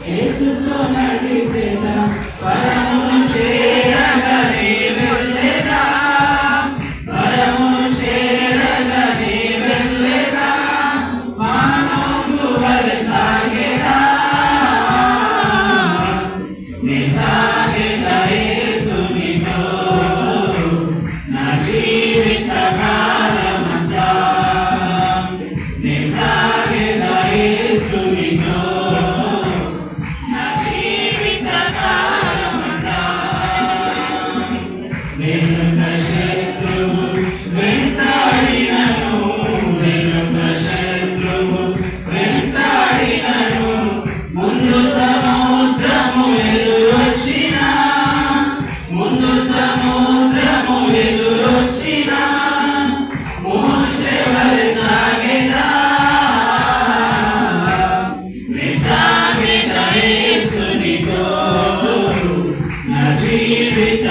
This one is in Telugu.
యేసుతో నడిచేదా పరమును చేరగనే వెళ్ళేదా పరమును చేరగనే వెళ్ళేదా మానవుడు వలె సాగేదా నీ సాగేదా యేసునితో నా జీవిత కాలమంతా నీ సాగేదా యేసునితో శత్రువు వెంటాడినను ముందు సముద్రము ఎదురొచ్చిన మోషే వలె సాగేదా యేసునితో నా జీవిత